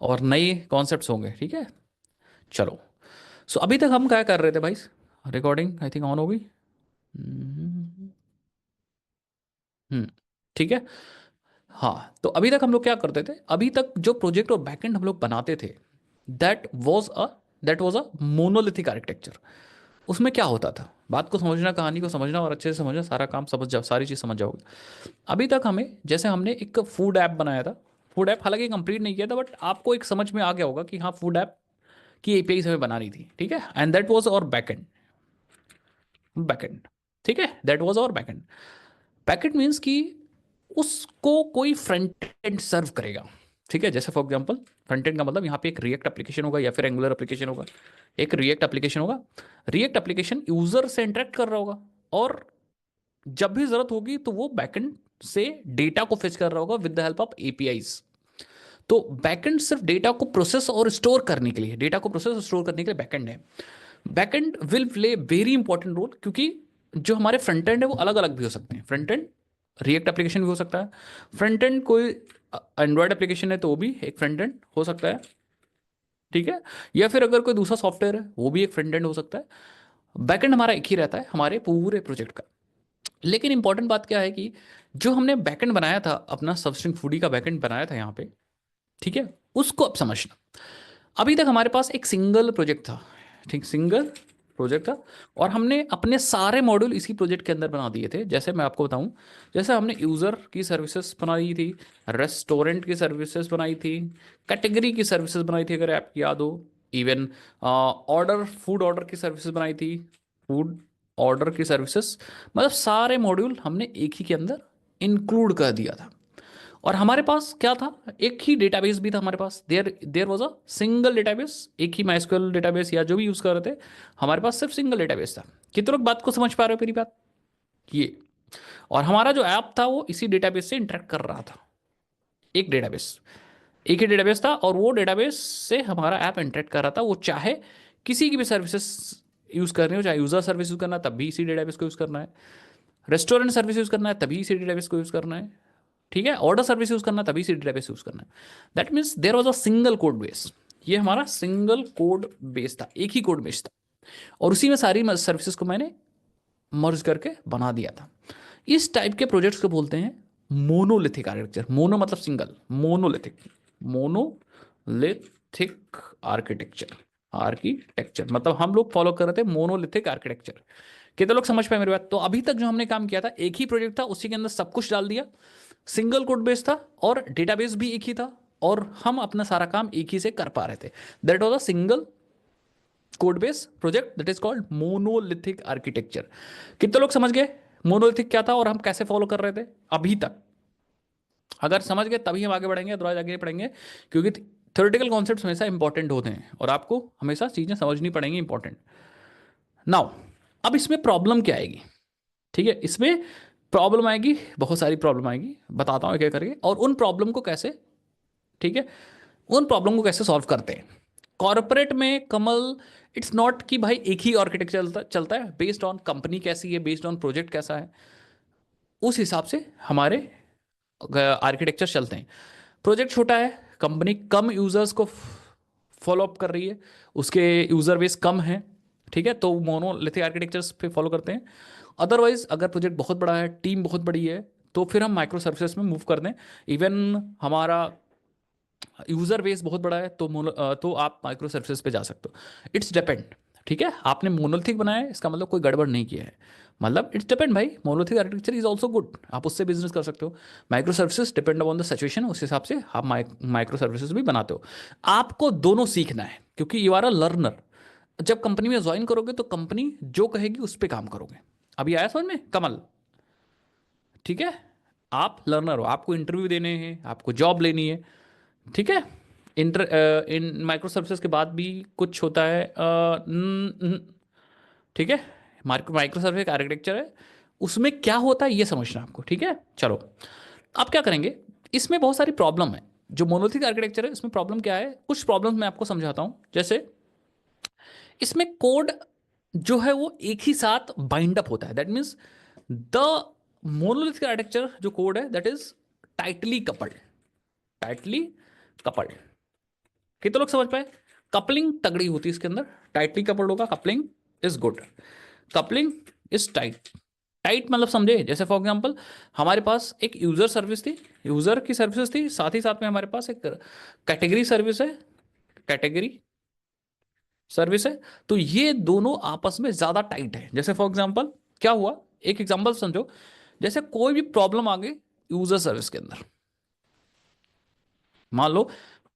और नए कॉन्सेप्ट्स होंगे, ठीक है। चलो, सो अभी तक हम क्या कर रहे थे भाई? रिकॉर्डिंग आई थिंक ऑन हो गई। हम्म। हम्म, ठीक है। हाँ, तो अभी तक हम लोग क्या करते थे? अभी तक जो प्रोजेक्ट और बैकएंड हम लोग बनाते थे, that was a that was a monolithic architecture. उसमें क्या होता था? बात को समझना, कहानी को समझना और अच्छे से समझना, सारा काम समझ जाओ, सारी चीज़ समझ जाओगे। अभी तक हमें, जैसे हमने एक फूड ऐप बनाया था, फूड ऐप हालांकि कंप्लीट नहीं किया था, बट आपको एक समझ में आ गया होगा कि हाँ, फूड ऐप की एपीआई हमें बनानी थी, ठीक है। एंड दैट वाज और बैकएंड। बैकएंड, ठीक है, दैट वाज और बैकएंड। बैकएंड मीन्स कि उसको कोई फ्रंट एंड सर्व करेगा, ठीक है। जैसे फॉर एग्जांपल, फ्रंट एंड का मतलब यहाँ पे एक रिएक्ट एप्लीकेशन होगा या फिर एंगुलर एप्लीकेशन होगा। एक रिएक्ट एप्लीकेशन होगा, रिएक्ट एप्लीकेशन यूजर से इंटरेक्ट कर रहा होगा, और जब भी जरूरत होगी तो वो बैकएंड से डेटा को फेच कर रहा होगा with the help of APIs. तो बैकएंड सिर्फ डेटा को प्रोसेस और स्टोर करने के लिए, डेटा को प्रोसेस और स्टोर करने के लिए बैकएंड है। Backend will play very important role, क्योंकि जो हमारे फ्रंट एंड है वो अलग अलग भी हो सकते हैं। फ्रंट एंड रिएक्ट एप्लीकेशन भी हो सकता है। फ्रंट एंड कोई एंड्रॉयड एप्लीकेशन है तो वो भी एक फ्रंट एंड हो सकता है, ठीक है। या फिर अगर कोई दूसरा सॉफ्टवेयर है वो भी एक फ्रंट एंड हो सकता है। बैकएंड हमारा एक ही रहता है हमारे पूरे प्रोजेक्ट का। लेकिन इंपॉर्टेंट बात क्या है कि जो हमने बैकएंड बनाया था, अपना सबस्ट्रिंग फूडी का बैकएंड बनाया था यहाँ पे, ठीक है, उसको अब समझना। अभी तक हमारे पास एक सिंगल प्रोजेक्ट था, ठीक, सिंगल प्रोजेक्ट था। और हमने अपने सारे मॉड्यूल इसी प्रोजेक्ट के अंदर बना दिए थे। जैसे मैं आपको बताऊं, जैसे हमने यूज़र की सर्विसेज बनाई थी, रेस्टोरेंट की सर्विसेज बनाई थी, कैटेगरी की सर्विसेज बनाई थी, अगर आपको याद हो। इवन ऑर्डर, फूड ऑर्डर की सर्विसेज बनाई थी, फूड ऑर्डर की सर्विसेज। मतलब सारे मॉड्यूल हमने एक ही के अंदर इंक्लूड कर दिया था। और हमारे पास क्या था? एक ही डेटाबेस भी था हमारे पास। There there was a single database. एक ही माइस्क्यूएल डेटाबेस या जो भी यूज कर रहे थे, हमारे पास सिर्फ सिंगल डेटाबेस था। कितने लोग बात को समझ पा रहे हो मेरी बात? ये, और हमारा जो ऐप था वो इसी डेटाबेस से इंटरेक्ट कर रहा था। एक डेटाबेस, एक ही डेटाबेस था, और वो डेटाबेस से हमारा ऐप इंटरेक्ट कर रहा था। वो चाहे किसी की भी सर्विसेज यूज करनी हो, चाहे यूजर सर्विस यूज करना है तब भी इसी डेटाबेस को यूज करना है, रेस्टोरेंट सर्विस यूज करना है तभी इसी डेटाबेस को यूज करना है, ठीक है, ऑर्डर सर्विस यूज करना तभी सी डेटाबेस यूज करना है। That means there was a single code base. ये हमारा सिंगल कोड बेस था, एक ही कोड बेस था, और उसी में सारी सर्विसेज को मैंने मर्ज करके बना दिया था। इस टाइप के प्रोजेक्ट्स को बोलते हैं मोनोलिथिक आर्किटेक्चर। मोनो मतलब single, monolithic, monolithic architecture. Architecture मतलब हम लोग फॉलो कर रहे थे मोनोलिथिक आर्किटेक्चर। कितने लोग समझ पाए मेरी बात? तो अभी तक जो हमने काम किया था, एक ही प्रोजेक्ट था, उसी के अंदर सब कुछ डाल दिया, सिंगल कोड बेस था, और डेटाबेस भी एक ही था, और हम अपना सारा काम एक ही से कर पा रहे थे। That was a single code base project, that is called monolithic architecture. कितने लोग समझ गए मोनोलिथिक क्या था और हम कैसे फॉलो कर रहे थे अभी तक? अगर समझ गए तभी हम आगे बढ़ेंगे, अदरवाइज आगे नहीं पढ़ेंगे, क्योंकि थ्योरेटिकल कॉन्सेप्ट्स हमेशा इंपॉर्टेंट होते हैं और आपको हमेशा चीजें समझनी पड़ेंगी इंपॉर्टेंट। नाउ, अब इसमें प्रॉब्लम क्या आएगी? ठीक है, इसमें प्रॉब्लम आएगी, बहुत सारी प्रॉब्लम आएगी, बताता हूँ क्या करके, और उन प्रॉब्लम को कैसे, ठीक है, उन प्रॉब्लम को कैसे सॉल्व करते हैं। कॉर्पोरेट में कमल, इट्स नॉट कि भाई एक ही आर्किटेक्चर चलता चलता है, बेस्ड ऑन कंपनी कैसी है, बेस्ड ऑन प्रोजेक्ट कैसा है, उस हिसाब से हमारे आर्किटेक्चर चलते हैं। प्रोजेक्ट छोटा है, कंपनी कम यूजर्स को फॉलो अप कर रही है, उसके यूजर बेस कम है, ठीक है, तो मोनोलिथिक आर्किटेक्चर्स पे फॉलो करते हैं। अदरवाइज अगर प्रोजेक्ट बहुत बड़ा है, टीम बहुत बड़ी है, तो फिर हम माइक्रो सर्विसेज में मूव कर दें। इवन हमारा यूजर बेस बहुत बड़ा है तो तो आप माइक्रो सर्विसेज पे जा सकते हो। इट्स डिपेंड, ठीक है। आपने मोनोलिथिक बनाया है इसका मतलब कोई गड़बड़ नहीं किया है, मतलब इट्स डिपेंड भाई। Monolithic architecture is also good, आप उससे बिजनेस कर सकते हो। Micro services depend on the situation, उस हिसाब से आप माइक्रो सर्विसेज भी बनाते हो। आपको दोनों सीखना है, क्योंकि यू आर अ लर्नर। जब कंपनी में ज्वाइन करोगे तो कंपनी जो कहेगी उस पर काम करोगे। अभी आया समझ में कमल? ठीक है, आप लर्नर हो, आपको इंटरव्यू देने हैं, आपको जॉब लेनी है, ठीक है। इन माइक्रो सर्विसेज के बाद भी कुछ होता है, ठीक है। माइक्रो सर्विस आर्किटेक्चर है, उसमें क्या होता है ये समझना आपको, ठीक है। चलो, आप क्या करेंगे, इसमें बहुत सारी प्रॉब्लम है। जो मोनोलिथिक आर्किटेक्चर है इसमें प्रॉब्लम क्या है, कुछ प्रॉब्लम मैं आपको समझाता हूं। जैसे इसमें कोड जो है वो एक ही साथ बाइंड अप होता है। That means the monolithic architecture जो कोड है that is tightly coupled, tightly coupled, कितने लोग समझ पाए? कपलिंग तगड़ी होती है इसके अंदर, टाइटली कपल्ड होगा, coupling is good, coupling is tight. Tight मतलब समझे, जैसे फॉर एग्जांपल हमारे पास एक यूजर सर्विस थी, यूजर की सर्विसेज थी, साथ ही साथ में हमारे पास एक कैटेगरी सर्विस है, कैटेगरी सर्विस है। तो ये दोनों आपस में ज्यादा टाइट है। जैसे फॉर एग्जांपल क्या हुआ, एक एग्जांपल समझो, जैसे कोई भी प्रॉब्लम आ गई यूजर सर्विस के अंदर, मान लो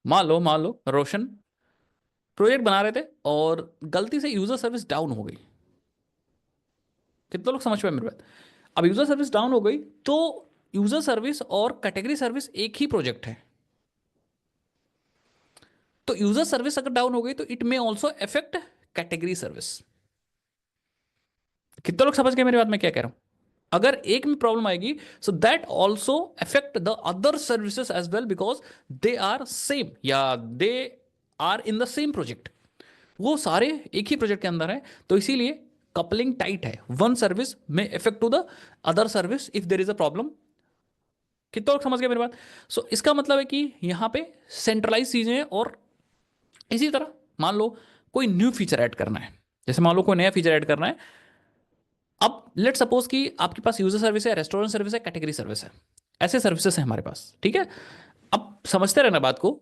मान लो रोशन प्रोजेक्ट बना रहे थे और गलती से यूजर सर्विस डाउन हो गई। कितने लोग समझ पाए मेरी बात? अब यूजर सर्विस डाउन हो गई तो यूजर सर्विस और कैटेगरी सर्विस एक ही प्रोजेक्ट है, तो यूजर सर्विस अगर डाउन हो गई तो it may also effect category service. कितने लोग समझ गए मेरी बात मैं क्या कह रहा हूं? अगर एक में प्रॉब्लम आएगी so that also affect the other services as well, because they are same या they are in the same project, वो सारे एक ही प्रोजेक्ट के अंदर है। तो इसीलिए कपलिंग टाइट है, वन सर्विस में effect to the other service if there is a problem. कितना लोग समझ गए मेरी बात? सो इसका मतलब है कि यहां पे सेंट्रलाइज चीजें हैं। और इसी तरह मान लो कोई न्यू फीचर ऐड करना है, जैसे मान लो कोई नया फीचर ऐड करना है। अब लेट सपोज कि आपके पास यूजर सर्विस है, रेस्टोरेंट सर्विस है, कैटेगरी सर्विस है, ऐसे सर्विसेज है हमारे पास, ठीक है। अब समझते रहना बात को,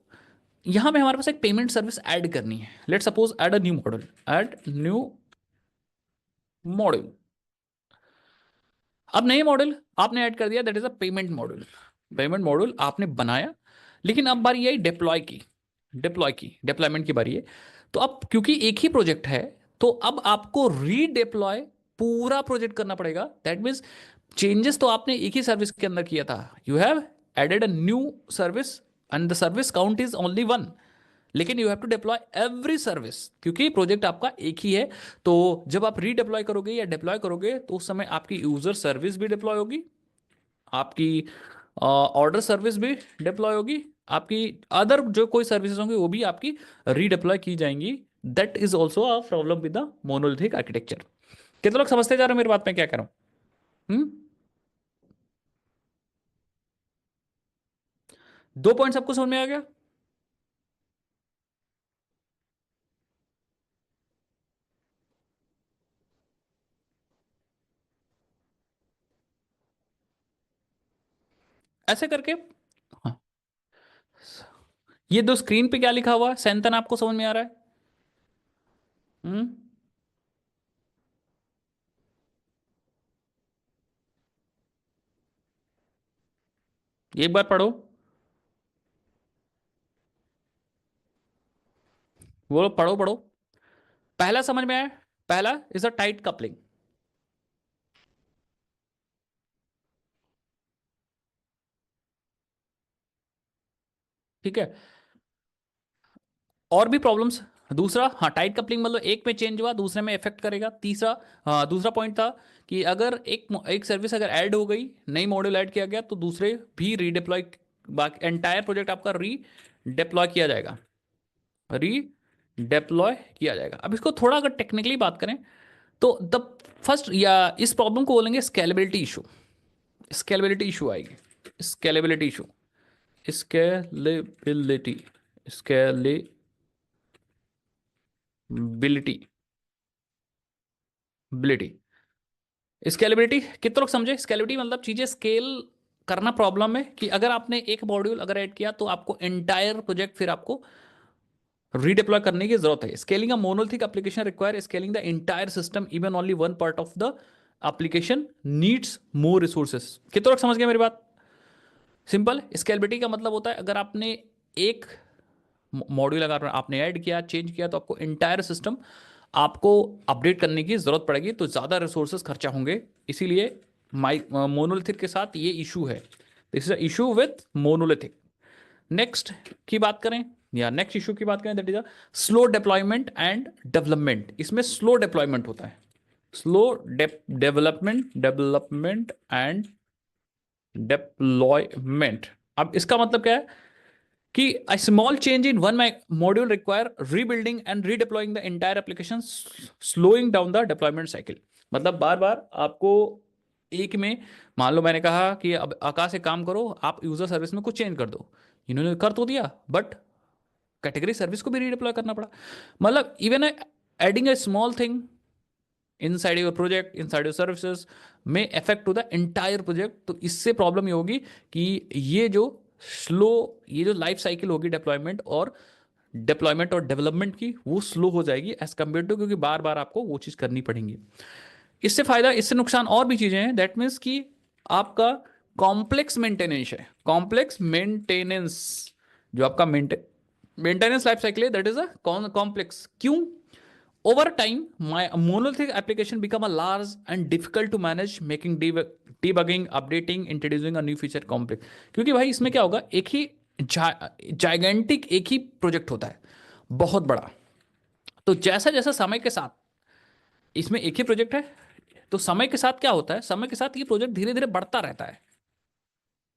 यहां पे हमारे पास एक पेमेंट सर्विस ऐड करनी है। Let suppose add a new model, add new model. अब नए मॉडल आपने ऐड कर दिया, that is a payment model. Payment model आपने बनाया, लेकिन अब बारी आई डिप्लॉय की, डिप्लॉयमेंट की बारी है। तो अब क्योंकि एक ही प्रोजेक्ट है, तो अब आपको रीडिप्लॉय पूरा प्रोजेक्ट करना पड़ेगा। दैट मीन्स चेंजेस तो आपने एक ही सर्विस के अंदर किया था, you have added a new service and the service count is only one, लेकिन you have to deploy every service क्योंकि प्रोजेक्ट आपका एक ही है। तो जब आप रीडिप्लॉय करोगे या डिप्लॉय करोगे तो उस समय आपकी यूजर सर्विस भी डिप्लॉय होगी, आपकी ऑर्डर सर्विस भी डिप्लॉय होगी, आपकी अदर जो कोई सर्विसेज होंगी वो भी आपकी रीडिप्लॉय की जाएंगी। That is also a problem with the monolithic architecture. कितने लोग समझते जा रहे हो मेरी बात में क्या कह रहा हूं? दो पॉइंट सबको समझ में आ गया? ऐसे करके, हाँ, ये दो स्क्रीन पे क्या लिखा हुआ है सैंतन, आपको समझ में आ रहा है? हम्म, एक बार पढ़ो, वो पढ़ो पढ़ो। पहला समझ में आया? पहला इज अ टाइट कपलिंग, ठीक है। और भी प्रॉब्लम्स, दूसरा, हाँ, टाइट कपलिंग मतलब एक में चेंज हुआ दूसरे में इफेक्ट करेगा। तीसरा, हाँ, दूसरा पॉइंट था कि अगर एक सर्विस अगर ऐड हो गई, नई मॉड्यूल ऐड किया गया, तो दूसरे भी रीडिप्लॉय, बाकी एंटायर प्रोजेक्ट आपका री डिप्लॉय किया जाएगा, री डिप्लॉय किया जाएगा। अब इसको थोड़ा अगर टेक्निकली बात करें तो द फर्स्ट, या इस प्रॉब्लम को बोलेंगे स्केलेबिलिटी इशू। स्केलेबिलिटी इशू आएगी, स्केलेबिलिटी इशू, स्केलेबिलिटी, स्केलेबिलिटी, बिलिटी, स्केलेबिलिटी। कितने लोग समझे? स्केलेबिलिटी मतलब चीजें स्केल करना प्रॉब्लम है, कि अगर आपने एक मॉड्यूल अगर ऐड किया तो आपको एंटायर प्रोजेक्ट फिर आपको रीडिप्लॉय करने की जरूरत है। Scaling a monolithic application require scaling the entire system even only one part of the application needs more resources. कितने लोग समझ गए मेरी बात? सिंपल, स्केलेबिलिटी का मतलब होता है अगर आपने एक मॉड्यूल अगर आपने ऐड किया, चेंज किया, तो आपको इंटायर सिस्टम आपको अपडेट करने की जरूरत पड़ेगी, तो ज़्यादा रिसोर्सेज खर्चा होंगे। इसीलिए माई मोनोलिथिक के साथ ये इशू है, this is issue with monolithic. Next की बात करें, या नेक्स्ट इशू की बात करें, that is a slow deployment and development. इसमें स्लो डिप्लॉयमेंट होता है, स्लो डेवलपमेंट एंड डिप्लॉयमेंट। अब इसका मतलब क्या है कि a small change in one module require rebuilding and redeploying the entire application, slowing down the deployment cycle। मतलब बार बार आपको एक में, मान लो मैंने कहा कि अब आकाश से काम करो, आप यूजर सर्विस में कुछ चेंज कर दो, इन्होंने कर तो दिया बट कैटेगरी सर्विस को भी रीडिप्लॉय करना पड़ा। मतलब even adding a small thing inside your project, inside your services में affect to the entire project. तो इससे प्रॉब्लम ये होगी कि ये जो स्लो, ये जो लाइफ साइकिल होगी डेप्लॉयमेंट और डेवलपमेंट की, वो स्लो हो जाएगी एज कम्पेयर टू, क्योंकि बार बार आपको वो चीज़ करनी पड़ेंगी। इससे फायदा, इससे नुकसान और भी चीज़ें हैं। दैट मीन्स कि आपका कॉम्प्लेक्स मेंटेनेंस है, कॉम्प्लेक्स मेंटेनेंस, जो आपका मेंटेनेंस लाइफ साइकिल है, दैट इज अ कॉम्प्लेक्स। क्यों? Over time, my monolithic application become a large and difficult to manage, making debugging, updating, introducing a new feature complex। क्योंकि भाई इसमें क्या होगा, एक ही जाइगेंटिक एक ही प्रोजेक्ट होता है, बहुत बड़ा। तो जैसा जैसा समय के साथ, इसमें एक ही प्रोजेक्ट है, तो समय के साथ क्या होता है, समय के साथ ये प्रोजेक्ट धीरे धीरे बढ़ता रहता है।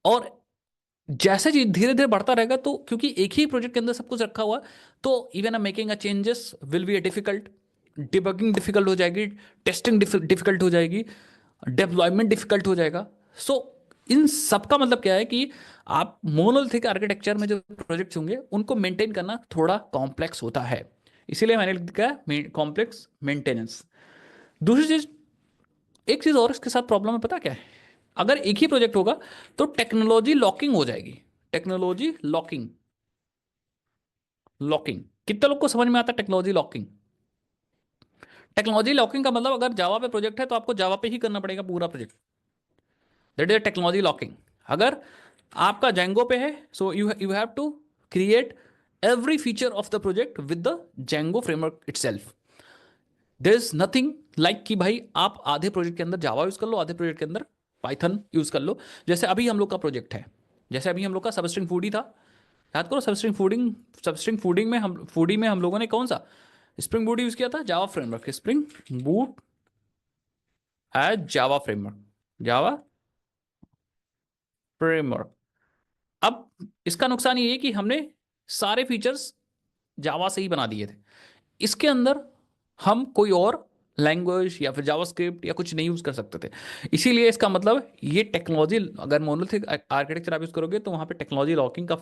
और जैसे जी धीरे धीरे बढ़ता रहेगा, तो क्योंकि एक ही प्रोजेक्ट के अंदर सब कुछ रखा हुआ, तो even making a changes will be difficult, debugging difficult हो जाएगी, टेस्टिंग डिफिकल्ट हो जाएगी, डेप्लॉयमेंट डिफिकल्ट हो जाएगा। सो इन सब का मतलब क्या है कि आप मोनोलिथिक आर्किटेक्चर में जो प्रोजेक्ट्स होंगे उनको मेंटेन करना थोड़ा कॉम्प्लेक्स होता है। इसीलिए मैंने लिखा है कॉम्प्लेक्स मेंटेनेंस। दूसरी चीज, एक चीज और इसके साथ प्रॉब्लम है, पता क्या है? अगर एक ही प्रोजेक्ट होगा तो टेक्नोलॉजी लॉकिंग हो जाएगी। टेक्नोलॉजी लॉकिंग, लॉकिंग कितने लोग को समझ में आता है टेक्नोलॉजी लॉकिंग? टेक्नोलॉजी लॉकिंग का मतलब, अगर जावा पे प्रोजेक्ट है तो आपको जावा पे ही करना पड़ेगा पूरा project, that is technology locking. अगर आपका जेंगो पे है, so you have to create every feature of the project with the Django framework itself. There is nothing like कि भाई आप आधे प्रोजेक्ट के अंदर जावा यूज कर लो, आधे प्रोजेक्ट के अंदर पाइथन यूज कर लो। जैसे अभी हम लोग का प्रोजेक्ट है, जैसे अभी हम लोग का सबस्ट्रिंग फूडी था, याद करो सबस्ट्रिंग फूडिंग में हम लोगों ने कौन सा स्प्रिंग बूट यूज किया था? जावा फ्रेमवर्क, स्प्रिंग बूट है जावा फ्रेमवर्क, जावा फ्रेमवर्क। अब इसका नुकसान ये है कि हमने सारे फीचर्स जावा से ही बना दिए थे, इसके अंदर हम कोई और लैंग्वेज या फिर जावास्क्रिप्ट या कुछ नहीं यूज कर सकते थे। इसीलिए इसका मतलब ये टेक्नोलॉजी, अगर मोनोलिथिक आर्किटेक्चर आप यूज करोगे तो वहां पे टेक्नोलॉजी लॉकिंग का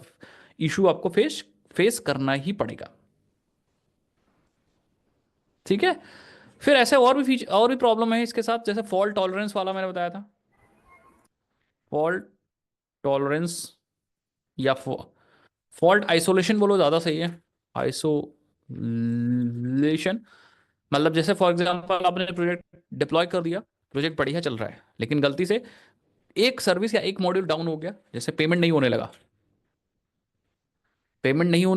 इशू आपको फेस फेस करना ही पड़ेगा। ठीक है। फिर ऐसे और भी फीचर, और भी प्रॉब्लम है इसके साथ, जैसे फॉल्ट टॉलरेंस वाला मैंने बताया था। फॉल्ट टॉलरेंस या फॉल्ट आइसोलेशन बोलो ज़्यादा सही है, आइसोलेशन। मतलब जैसे फॉर एग्जांपल आपने प्रोजेक्ट डिप्लॉय कर दिया, प्रोजेक्ट बढ़िया चल रहा है, लेकिन गलती से एक सर्विस या एक मॉड्यूल डाउन हो गया, जैसे पेमेंट नहीं होने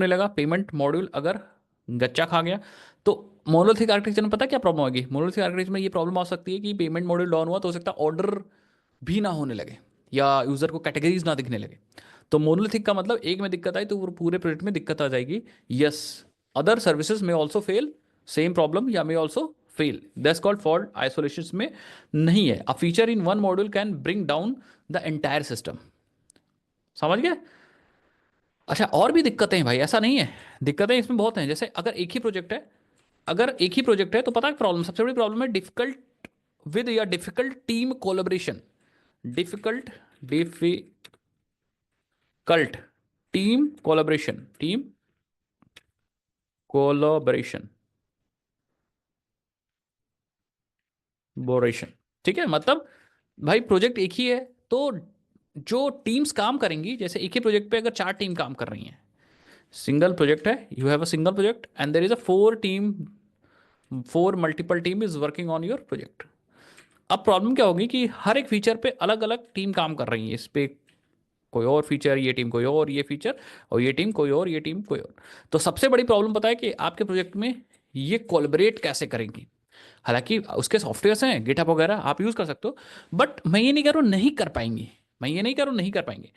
लगा, पेमेंट मॉड्यूल अगर गच्चा खा गया, तो मोनोलिथिक आर्किटेक्चर में पता क्या प्रॉब्लम होगी? मोनोलिथिक आर्किटेक्चर में ये प्रॉब्लम आ सकती है कि पेमेंट मॉड्यूल डाउन हुआ तो हो सकता है ऑर्डर भी ना होने लगे, या यूजर को कैटेगरीज ना दिखने लगे। तो मोनोलिथिक का मतलब एक में दिक्कत आई तो पूरे प्रोजेक्ट में दिक्कत आ जाएगी। यस, अदर सर्विसेज में ऑल्सो फेल, सेम प्रॉब्लम या may also fail, that's called fault isolation में नहीं है। A feature in one module can bring down the entire system. समझ गए? अच्छा, और भी दिक्कतें हैं भाई, ऐसा नहीं है, दिक्कतें इसमें बहुत हैं। जैसे अगर एक ही प्रोजेक्ट है तो पता है प्रॉब्लम, सबसे बड़ी प्रॉब्लम है डिफिकल्ट विद या difficult team collaboration. Difficult difficult team collaboration बोरेशन। ठीक है, मतलब भाई प्रोजेक्ट एक ही है, तो जो टीम्स काम करेंगी, जैसे एक ही प्रोजेक्ट पे अगर 4 टीम काम कर रही हैं, सिंगल प्रोजेक्ट है, you have a single project and there is a 4 multiple team is working on your project. अब प्रॉब्लम क्या होगी कि हर एक फीचर पे अलग अलग टीम काम कर रही है, इस पे कोई और फीचर, ये टीम कोई और, ये फीचर, और ये टीम कोई और, ये टीम कोई और। तो सबसे बड़ी प्रॉब्लम पता है कि आपके प्रोजेक्ट में ये कोलैबोरेट कैसे करेंगी। हालांकि उसके सॉफ्टवेयर्स हैं, गिटहब वगैरह आप यूज कर सकते हो, बट मैं ये नहीं कह रहा हूँ नहीं कर पाएंगी,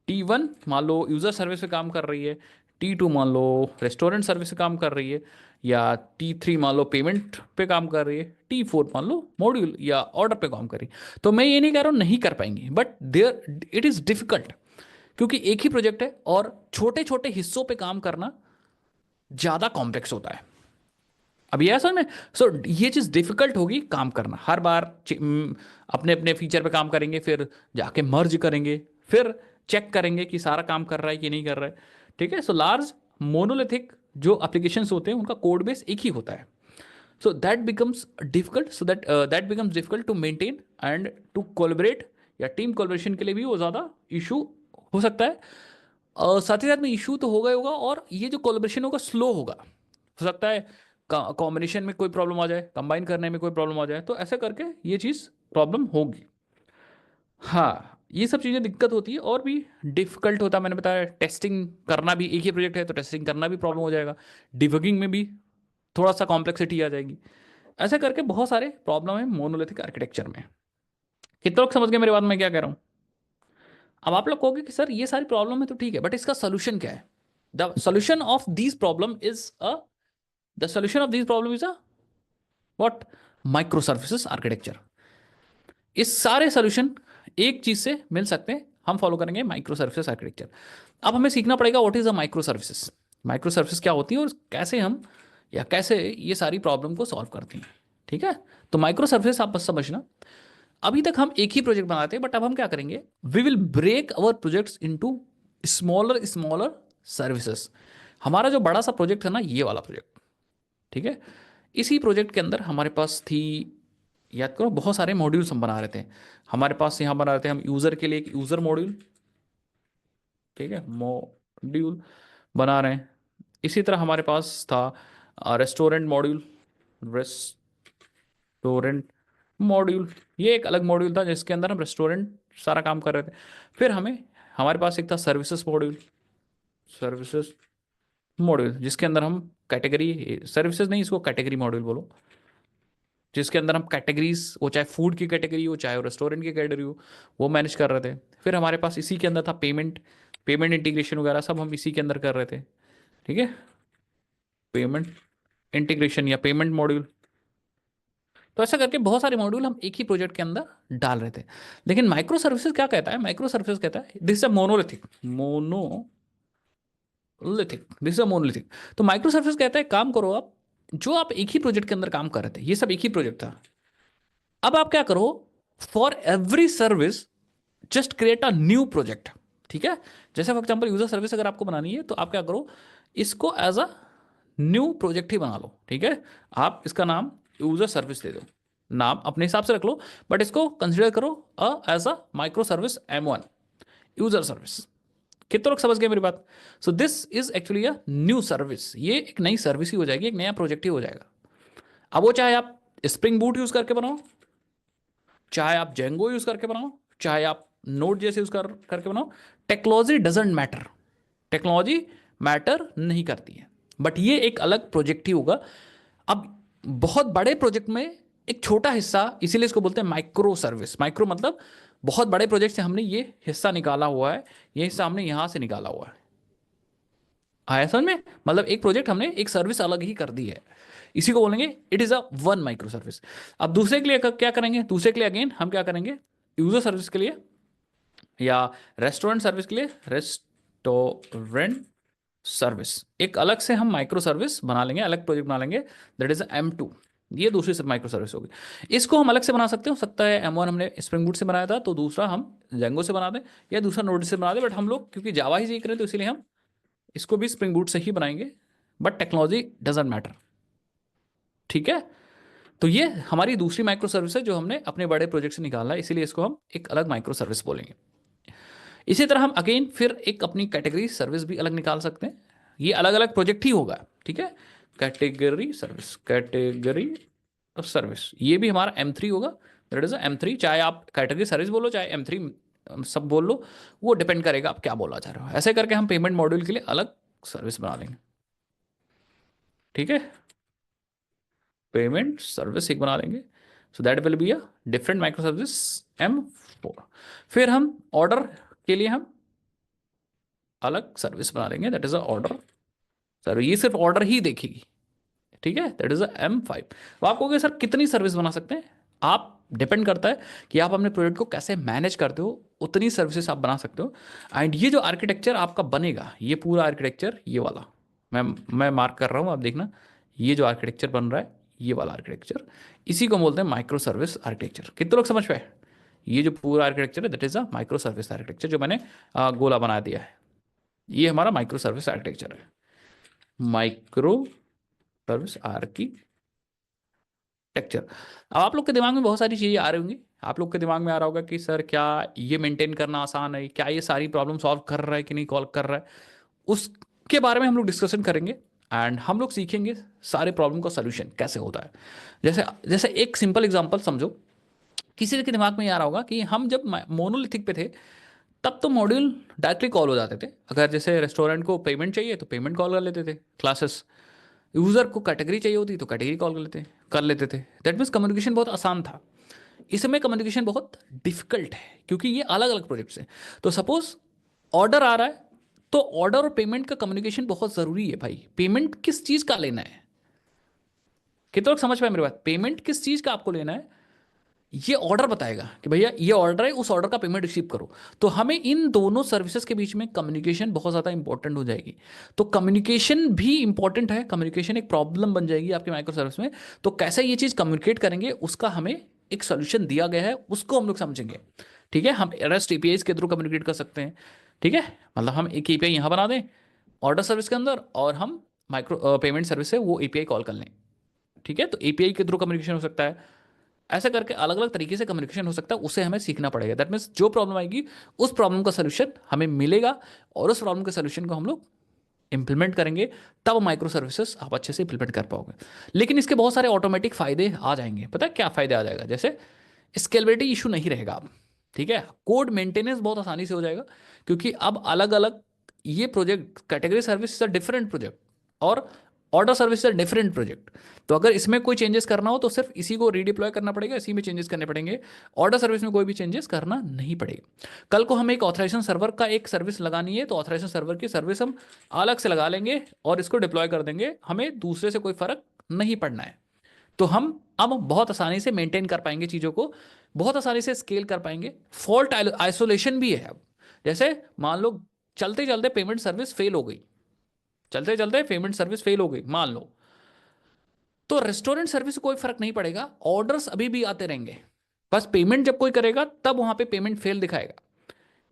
T1 मान लो यूजर सर्विस पे काम कर रही है, T2 मान लो रेस्टोरेंट सर्विस पे काम कर रही है, या T3 मान लो पेमेंट पे काम कर रही है, T4 मान लो मॉड्यूल या ऑर्डर पे काम कर रही है। तो मैं ये नहीं कह रहा हूँ नहीं कर पाएंगी, but there it is difficult, क्योंकि एक ही प्रोजेक्ट है और छोटे छोटे हिस्सों पे काम करना ज्यादा कॉम्प्लेक्स होता है। अब ये असल में, ये चीज डिफिकल्ट होगी काम करना, हर बार अपने अपने फीचर पे काम करेंगे, फिर जाके मर्ज करेंगे, फिर चेक करेंगे कि सारा काम कर रहा है कि नहीं कर रहा है। ठीक है, सो लार्ज मोनोलिथिक जो एप्लीकेशंस होते हैं उनका कोड बेस एक ही होता है. So that becomes difficult. So that becomes difficult to maintain and to collaborate, या टीम कोलैबोरेशन के लिए भी वो ज़्यादा इशू हो सकता है. साथ ही साथ में इशू तो होगा ही होगा, और ये जो कोलैबोरेशन होगा स्लो होगा. हो सकता है कॉम्बिनेशन में कोई प्रॉब्लम आ जाए, कंबाइन करने में कोई प्रॉब्लम आ जाए, तो ऐसे करके ये चीज़ प्रॉब्लम होगी. हाँ, ये सब चीज़ें दिक्कत होती है. और भी डिफिकल्ट होता है, मैंने बताया टेस्टिंग करना भी, एक ही प्रोजेक्ट है तो टेस्टिंग करना भी प्रॉब्लम हो जाएगा. डिबगिंग में भी थोड़ा सा कॉम्प्लेक्सिटी आ जाएगी. ऐसा करके बहुत सारे प्रॉब्लम है मोनोलिथिक आर्किटेक्चर में. कितने लोग समझ गए मेरी बात मैं क्या कह रहा हूँ? अब आप लोग कहोगे कि सर ये सारी प्रॉब्लम है तो ठीक है, बट इसका सोल्यूशन क्या है? The solution of these problem is a the solution of these problem is a what? Micro services architecture. इस सारे सोल्यूशन एक चीज से मिल सकते हैं, हम फॉलो करेंगे माइक्रो सर्विसेज आर्किटेक्चर. अब हमें सीखना पड़ेगा what is a micro services. Micro services क्या होती है और कैसे हम, या कैसे ये सारी प्रॉब्लम को सॉल्व करती हैं. ठीक है, तो माइक्रो सर्विसेज आप बस समझना. अभी तक हम एक ही प्रोजेक्ट बनाते हैं, बट अब हम क्या करेंगे? We will break our projects into smaller smaller services. हमारा जो बड़ा सा प्रोजेक्ट है ना, ये वाला प्रोजेक्ट, ठीक है, इसी प्रोजेक्ट के अंदर हमारे पास थी, याद करो, बहुत सारे मॉड्यूल्स हम बना रहे थे. हमारे पास यहाँ बना रहे थे हम यूज़र के लिए एक यूज़र मॉड्यूल. ठीक है, मॉड्यूल बना रहे हैं. इसी तरह हमारे पास था रेस्टोरेंट मॉड्यूल. रेस्टोरेंट मॉड्यूल, ये एक अलग मॉड्यूल था जिसके अंदर हम रेस्टोरेंट सारा काम कर रहे थे. फिर हमारे पास एक था सर्विसेज मॉड्यूल. सर्विसेज मॉड्यूल जिसके अंदर हम कैटेगरी, सर्विसेज नहीं, इसको कैटेगरी मॉड्यूल बोलो, जिसके अंदर हम कैटेगरीज, वो चाहे फूड की कैटेगरी हो चाहे वो रेस्टोरेंट की कैटेगरी हो, वो मैनेज कर रहे थे. फिर हमारे पास इसी के अंदर था पेमेंट, पेमेंट इंटीग्रेशन वगैरह सब हम इसी के अंदर कर रहे थे. ठीक है, पेमेंट इंटीग्रेशन या पेमेंट मॉड्यूल. तो ऐसा करके बहुत सारे मॉड्यूल हम एक ही प्रोजेक्ट के अंदर डाल रहे थे. लेकिन माइक्रो सर्विसेज क्या कहता है? माइक्रो सर्विसेज कहता है this is a monolithic. This is a monolithic. तो माइक्रो सर्विसेज कहता है काम करो आप, जो आप एक ही प्रोजेक्ट के अंदर काम कर रहे थे, ये सब एक ही प्रोजेक्ट था, अब आप क्या करो? For every service just create a new project. ठीक है, जैसे फॉर एग्जाम्पल यूजर सर्विस अगर आपको बनानी है तो आप क्या करो? इसको एज अ न्यू प्रोजेक्ट ही बना लो. ठीक है, आप इसका नाम यूजर सर्विस दे दो, नाम अपने हिसाब से रख लो, बट इसको कंसिडर करो as a micro service M1 user service. कितने लोग समझ गए मेरी बात? So this is actually a new service. ये एक नई सर्विस ही हो जाएगी, एक नया प्रोजेक्ट ही हो जाएगा. अब वो चाहे आप स्प्रिंग बूट यूज करके बनाओ, चाहे आप जेंगो यूज करके बनाओ, चाहे आप नोड जैसे यूज करके बनाओ, technology doesn't matter. Technology matter नहीं करती है, बट ये एक अलग प्रोजेक्ट ही होगा. अब बहुत बड़े प्रोजेक्ट में एक छोटा हिस्सा, इसीलिए इसको बोलते हैं माइक्रो सर्विस. माइक्रो मतलब बहुत बड़े प्रोजेक्ट से हमने ये हिस्सा निकाला हुआ है, ये हिस्सा हमने यहां से निकाला हुआ है. आया समझ में? मतलब एक प्रोजेक्ट हमने एक सर्विस अलग ही कर दी है, इसी को बोलेंगे it is a one micro service. अब दूसरे के लिए क्या करेंगे? दूसरे के लिए अगेन हम क्या करेंगे? यूजर सर्विस के लिए या रेस्टोरेंट सर्विस के लिए रेस्टोरेंट सर्विस एक अलग से हम माइक्रो सर्विस बना लेंगे, अलग प्रोजेक्ट बना लेंगे, दैट इज M2. ये दूसरी सब माइक्रो सर्विस होगी. इसको हम अलग से बना सकते हो सकता है M1 हमने स्प्रिंग बूट से बनाया था तो दूसरा हम जेंगो से बना दें, या दूसरा नोड से बना दें, बट हम लोग क्योंकि जावा ही सीख रहे हैं तो इसीलिए हम इसको भी स्प्रिंग बूट से ही बनाएंगे, बट टेक्नोलॉजी डजेंट मैटर. ठीक है, तो ये हमारी दूसरी माइक्रो सर्विस है जो हमने अपने बड़े प्रोजेक्ट से निकाला है, इसीलिए इसको हम एक अलग माइक्रो सर्विस बोलेंगे. इसी तरह हम अगेन फिर एक अपनी कैटेगरी सर्विस भी अलग निकाल सकते हैं. ये अलग अलग प्रोजेक्ट ही होगा. ठीक है, कैटेगरी सर्विस, कैटेगरी सर्विस ये भी हमारा M3 होगा. That is M3. चाहे आप कैटेगरी सर्विस बोलो चाहे M3 सब बोल लो, वो डिपेंड करेगा आप क्या बोलना चाह रहे हो. ऐसे करके हम पेमेंट मॉड्यूल के लिए अलग सर्विस बना लेंगे. ठीक है, पेमेंट सर्विस एक बना लेंगे. So that will be a different micro service M4. फिर हम ऑर्डर के लिए हम अलग सर्विस बना लेंगे, that is a order. Sir ये सिर्फ ऑर्डर ही देखेगी. ठीक है, दैट इज अ M5. तो आप कहोगे सर कितनी सर्विस बना सकते हैं? आप डिपेंड करता है कि आप अपने प्रोजेक्ट को कैसे मैनेज करते हो, उतनी सर्विसेज आप बना सकते हो. एंड ये जो आर्किटेक्चर आपका बनेगा, ये पूरा आर्किटेक्चर ये वाला मैं मार्क कर रहा हूँ, आप देखना. ये जो आर्किटेक्चर बन रहा है, ये वाला आर्किटेक्चर, इसी को बोलते हैं माइक्रो सर्विस आर्किटेक्चर. कितने लोग समझ पाए? ये जो पूरा आर्किटेक्चर है that is a micro service architecture, जो मैंने गोला बना दिया है, ये हमारा माइक्रो सर्विस आर्किटेक्चर है. Micro service architecture. अब आप लोग के दिमाग में बहुत सारी चीज़ें आ रही होंगी। आप लोग के दिमाग में आ रहा होगा कि सर क्या ये मेंटेन करना आसान है, क्या ये सारी प्रॉब्लम सॉल्व कर रहा है कि नहीं कॉल्व कर रहा है। उसके बारे में हम लोग डिस्कशन करेंगे एंड हम लोग सीखेंगे सारे प्रॉब्लम का सोल्यूशन कैसे होता है। जैसे जैसे एक सिंपल एग्जांपल समझो। किसी के दिमाग में ये आ रहा होगा कि हम जब मोनोलिथिक पे थे तब तो मॉड्यूल डायरेक्टली कॉल हो जाते थे। अगर जैसे रेस्टोरेंट को पेमेंट चाहिए तो पेमेंट कॉल कर लेते थे, क्लासेस। यूजर को कैटेगरी चाहिए होती तो कैटेगरी कॉल कर लेते थे। दैट मीन्स कम्युनिकेशन बहुत आसान था। इस समय कम्युनिकेशन बहुत डिफिकल्ट है क्योंकि ये अलग अलग प्रोजेक्ट्स हैं। तो सपोज ऑर्डर आ रहा है तो ऑर्डर और पेमेंट का कम्युनिकेशन बहुत जरूरी है भाई। पेमेंट किस चीज का लेना है, कितने लोग समझ पाए मेरी बात? पेमेंट किस चीज का आपको लेना है ये ऑर्डर बताएगा कि भैया ये ऑर्डर है, उस ऑर्डर का पेमेंट रिसीव करो। तो हमें इन दोनों सर्विसेज के बीच में कम्युनिकेशन बहुत ज़्यादा इंपॉर्टेंट हो जाएगी। तो कम्युनिकेशन भी इंपॉर्टेंट है, कम्युनिकेशन एक प्रॉब्लम बन जाएगी आपके माइक्रो सर्विस में। तो कैसे ये चीज़ कम्युनिकेट करेंगे उसका हमें एक सोल्यूशन दिया गया है, उसको हम लोग समझेंगे। ठीक है, हम रेस्ट एपीआई के थ्रू कम्युनिकेट कर सकते हैं। ठीक है, मतलब हम एक एपीआई यहाँ बना दें ऑर्डर सर्विस के अंदर और हम माइक्रो पेमेंट सर्विस से वो एपीआई कॉल कर लें। ठीक है, तो एपीआई के थ्रू कम्युनिकेशन हो सकता है। ऐसा करके अलग अलग तरीके से कम्युनिकेशन हो सकता है, उसे हमें सीखना पड़ेगा। दैट मीन्स जो प्रॉब्लम आएगी उस प्रॉब्लम का सोल्यूशन हमें मिलेगा और उस प्रॉब्लम के सोल्यूशन को हम लोग इंप्लीमेंट करेंगे। तब माइक्रो सर्विसेज आप अच्छे से इंप्लीमेंट कर पाओगे। लेकिन इसके बहुत सारे ऑटोमेटिक फायदे आ जाएंगे। पता है क्या फायदे आ जाएगा? जैसे स्केलेबिलिटी इशू नहीं रहेगा अब। ठीक है, कोड मेंटेनेंस बहुत आसानी से हो जाएगा क्योंकि अब अलग अलग ये project category service different project और ऑर्डर सर्विस डिफरेंट प्रोजेक्ट। तो अगर इसमें कोई चेंजेस करना हो तो सिर्फ इसी को रीडिप्लॉय करना पड़ेगा, इसी में चेंजेस करने पड़ेंगे। ऑर्डर सर्विस में कोई भी चेंजेस करना नहीं पड़ेगा। कल को हमें एक ऑथराइजेशन सर्वर का एक सर्विस लगानी है तो ऑथराइजेशन सर्वर की सर्विस हम अलग से लगा लेंगे और इसको डिप्लॉय कर देंगे, हमें दूसरे से कोई फर्क नहीं पड़ना है। तो हम अब बहुत आसानी से मेंटेन कर पाएंगे चीज़ों को, बहुत आसानी से स्केल कर पाएंगे। फॉल्ट आइसोलेशन भी है अब। जैसे मान लो चलते चलते पेमेंट सर्विस फेल हो गई, चलते चलते पेमेंट सर्विस फेल हो गई मान लो, तो रेस्टोरेंट सर्विस को कोई फर्क नहीं पड़ेगा, ऑर्डर्स अभी भी आते रहेंगे। बस पेमेंट जब कोई करेगा तब वहां पे पेमेंट फेल दिखाएगा,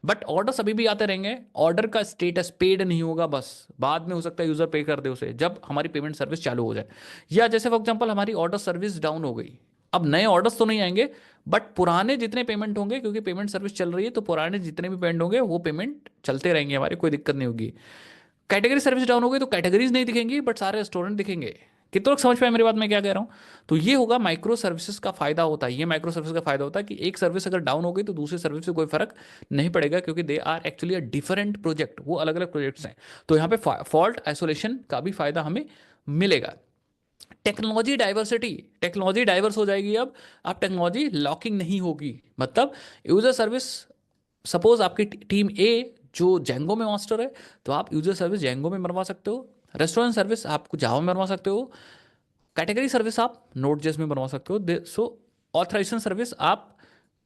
बट ऑर्डर्स अभी भी आते रहेंगे। ऑर्डर का स्टेटस पेड नहीं होगा, बस बाद में हो सकता है यूजर पे कर दे उसे जब हमारी पेमेंट सर्विस चालू हो जाए। या जैसे फॉर एग्जांपल हमारी ऑर्डर सर्विस डाउन हो गई, अब नए ऑर्डर्स तो नहीं आएंगे बट पुराने जितने पेमेंट होंगे, क्योंकि पेमेंट सर्विस चल रही है तो पुराने जितने भी पेमेंट होंगे वो पेमेंट चलते रहेंगे हमारे, कोई दिक्कत नहीं होगी। कैटेगरी सर्विस डाउन हो गई तो कैटेगरीज नहीं दिखेंगी बट सारे रेस्टोरेंट दिखेंगे। कितने लोग समझ पाए मेरी बात मैं क्या कह रहा हूँ? तो ये होगा माइक्रो सर्विसेज का फायदा होता है। ये माइक्रो सर्विस का फायदा होता है कि एक सर्विस अगर डाउन हो गई तो दूसरी सर्विस से कोई फर्क नहीं पड़ेगा क्योंकि they are actually a different project, वो अलग अलग प्रोजेक्ट्स हैं। तो यहाँ पे फॉल्ट आइसोलेशन का भी फायदा हमें मिलेगा। टेक्नोलॉजी डाइवर्सिटी, टेक्नोलॉजी डाइवर्स हो जाएगी अब टेक्नोलॉजी लॉकिंग नहीं होगी। मतलब यूजर सर्विस, सपोज आपकी टीम ए जो जेंगो में मास्टर है तो आप यूजर सर्विस जेंगो में बनवा सकते हो, रेस्टोरेंट सर्विस आप जावा में बनवा सकते हो, कैटेगरी सर्विस आप नोड जेएस में बनवा सकते हो। सो ऑथराइजेशन सर्विस आप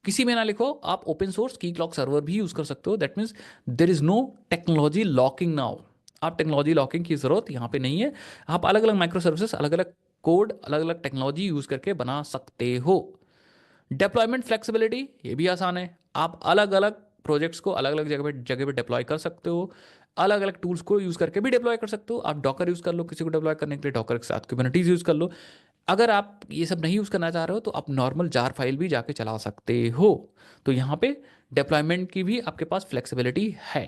किसी में ना लिखो, आप ओपन सोर्स की क्लॉक सर्वर भी यूज कर सकते हो। That means there is no technology locking now. आप टेक्नोलॉजी लॉकिंग की जरूरत यहाँ पे नहीं है। आप अलग अलग माइक्रो सर्विसेज, अलग अलग कोड, अलग अलग टेक्नोलॉजी यूज करके बना सकते हो। डिप्लॉयमेंट फ्लेक्सिबिलिटी ये भी आसान है। आप अलग अलग प्रोजेक्ट्स को अलग अलग जगह पे डिप्लॉय कर सकते हो, अलग अलग टूल्स को यूज करके भी डिप्लॉय कर सकते हो। आप डॉकर यूज कर लो किसी को डिप्लॉय करने के लिए, डॉकर के साथ कुबरनेटीज यूज कर लो। अगर आप ये सब नहीं यूज करना चाह रहे हो तो आप नॉर्मल जार फाइल भी जाके चला सकते हो। तो यहाँ पे डिप्लॉयमेंट की भी आपके पास फ्लेक्सिबिलिटी है।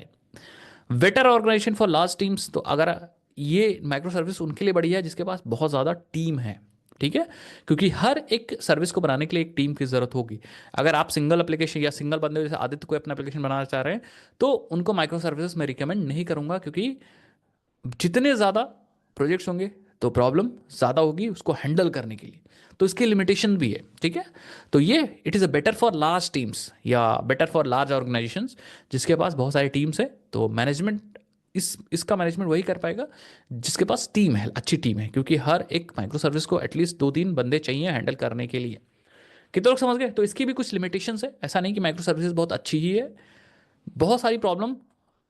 Better organisation for large teams, तो अगर ये माइक्रो सर्विस उनके लिए बढ़िया है जिसके पास बहुत ज़्यादा टीम है। ठीक है, क्योंकि हर एक सर्विस को बनाने के लिए एक टीम की जरूरत होगी। अगर आप सिंगल एप्लीकेशन या सिंगल बंदे जैसे आदित्य कोई अपना एप्लीकेशन बनाना चाह रहे हैं तो उनको माइक्रो सर्विसेज में रिकमेंड नहीं करूंगा, क्योंकि जितने ज़्यादा प्रोजेक्ट्स होंगे तो प्रॉब्लम ज़्यादा होगी उसको हैंडल करने के लिए। तो इसकी लिमिटेशन भी है। ठीक है, तो ये it is a better for large teams या बेटर फॉर लार्ज ऑर्गेनाइजेशंस जिसके पास बहुत सारी टीम्स है। तो मैनेजमेंट इसका मैनेजमेंट वही कर पाएगा जिसके पास टीम है, अच्छी टीम है, क्योंकि हर एक माइक्रो सर्विस को एटलीस्ट 2-3 बंदे चाहिए हैंडल करने के लिए। कितने लोग समझ गए? तो इसकी भी कुछ लिमिटेशंस है, ऐसा नहीं कि माइक्रो सर्विसेज बहुत अच्छी ही है। बहुत सारी प्रॉब्लम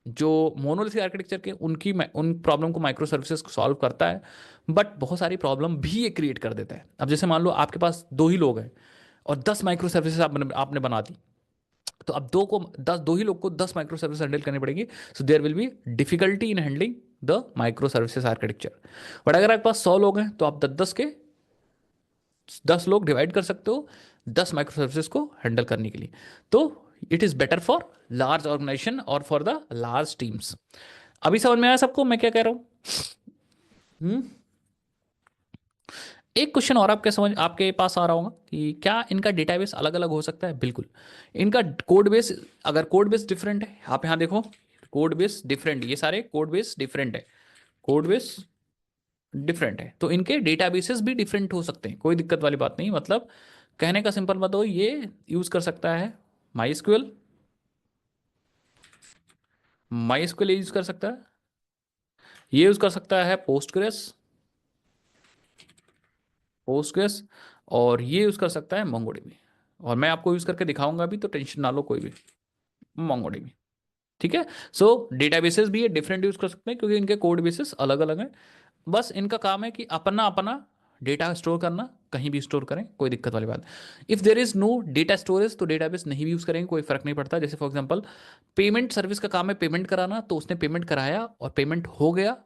जो मोनोलिथिक आर्किटेक्चर के उन प्रॉब्लम को माइक्रो सर्विसेज सॉल्व करता है, बट बहुत सारी प्रॉब्लम भी ये क्रिएट कर देता है। अब जैसे मान लो आपके पास 2 ही लोग हैं और 10 माइक्रो सर्विसेज आपने बना दी, तो अब 2 ही लोग को 10 माइक्रो सर्विस हैंडल करनी पड़ेगी। So there will be difficulty in handling the micro services architecture. But अगर आपके पास 100 लोग हैं तो आप 10 के 10 लोग डिवाइड कर सकते हो 10 माइक्रो सर्विसेज को हैंडल करने के लिए। तो it is better for large organisation और फॉर द लार्ज टीम्स। अभी समझ में आया सबको मैं क्या कह रहा हूं? हम्म। एक क्वेश्चन और आपके समझ आपके पास आ रहा होगा कि क्या इनका डेटाबेस अलग अलग हो सकता है? बिल्कुल। इनका कोड बेस, अगर कोड बेस डिफरेंट है, आप यहां देखो कोड बेस डिफरेंट, ये सारे कोड बेस डिफरेंट है, कोड बेस डिफरेंट है, तो इनके डेटाबेसेस भी डिफरेंट हो सकते हैं, कोई दिक्कत वाली बात नहीं। मतलब कहने का सिंपल बात हो, ये यूज कर सकता है माई स्क्वेल यूज कर सकता है, ये यूज कर सकता है पोस्टग्रेस, और ये यूज कर सकता है मोंगोडीबी। और मैं आपको यूज करके दिखाऊंगा भी, तो टेंशन ना लो कोई भी। मोंगोडीबी, ठीक है। सो डेटाबेसेस भी ये डिफरेंट यूज कर सकते हैं क्योंकि इनके कोड बेसिस अलग अलग हैं। बस इनका काम है कि अपना अपना डेटा स्टोर करना, कहीं भी स्टोर करें, कोई दिक्कत वाली बात। If there is no data storage तो डेटाबेस नहीं भी यूज करेंगे, कोई फर्क नहीं पड़ता। जैसे फॉर एग्जांपल पेमेंट सर्विस का काम है पेमेंट कराना, तो उसने पेमेंट कराया और पेमेंट हो गया,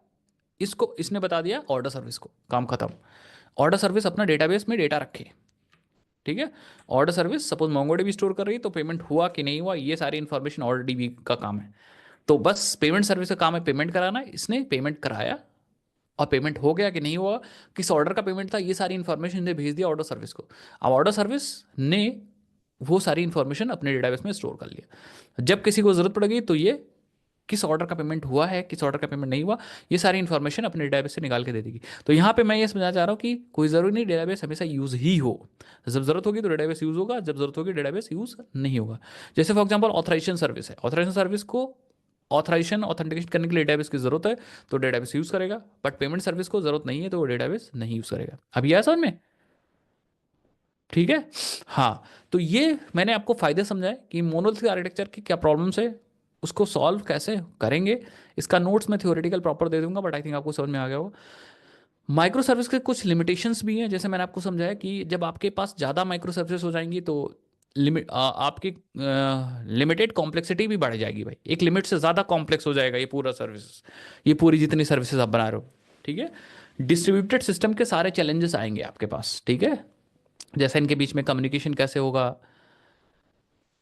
इसको इसने बता दिया ऑर्डर सर्विस को, काम खत्म। ऑर्डर सर्विस अपना डेटाबेस में डेटा रखे, ठीक है। Order service suppose MongoDB store कर रही है, तो पेमेंट हुआ कि नहीं हुआ ये सारी इंफॉर्मेशन ऑर्डर डीबी का काम है। तो बस पेमेंट सर्विस का काम है पेमेंट कराना, इसने पेमेंट कराया और पेमेंट हो गया कि नहीं हुआ, किस ऑर्डर का पेमेंट था, ये सारी इंफॉर्मेशन ने भेज दिया ऑर्डर सर्विस को। अब ऑर्डर सर्विस ने वो सारी इंफॉर्मेशन अपने डेटाबेस में स्टोर कर लिया। जब किसी को जरूरत पड़ेगी तो ये किस ऑर्डर का पेमेंट हुआ है, किस ऑर्डर का पेमेंट नहीं हुआ, ये सारी इंफॉर्मेशन अपने डेटाबेस से निकाल के दे देगी। तो यहाँ पे मैं ये समझना चाह रहा हूँ कि कोई जरूरी नहीं डेटाबेस हमेशा यूज ही हो। जब जरूरत होगी तो डेटाबेस यूज होगा, जब जरूरत होगी डेटाबेस यूज नहीं होगा। जैसे फॉर एग्जाम्पल ऑथराइजेशन सर्विस है, ऑथराइजेशन सर्विस को ऑथराइजेशन ऑथेंटिकेट करने के लिए डेटाबेस की जरूरत है, तो डेटाबेस यूज करेगा। बट पेमेंट सर्विस को जरूरत नहीं है तो वो डेटाबेस नहीं यूज करेगा। अभी आया समझ में? ठीक है। हाँ, तो ये मैंने आपको फायदे समझाए कि मोनोलिथिक आर्किटेक्चर की क्या प्रॉब्लम्स है, उसको सॉल्व कैसे करेंगे। इसका नोट्स मैं थ्योरेटिकल प्रॉपर दे दूंगा, बट आई थिंक आपको समझ में आ गया होगा। माइक्रो सर्विस के कुछ लिमिटेशंस भी हैं, जैसे मैंने आपको समझाया कि जब आपके पास ज़्यादा माइक्रो सर्विसेज हो जाएंगी तो आपकी लिमिटेड कॉम्प्लेक्सिटी भी बढ़ जाएगी भाई, एक लिमिट से ज़्यादा कॉम्प्लेक्स हो जाएगा ये पूरा सर्विसेज, ये पूरी जितनी सर्विसेज आप बना रहे हो, ठीक है। डिस्ट्रीब्यूटेड सिस्टम के सारे चैलेंजेस आएंगे आपके पास, ठीक है। जैसे इनके बीच में कम्युनिकेशन कैसे होगा,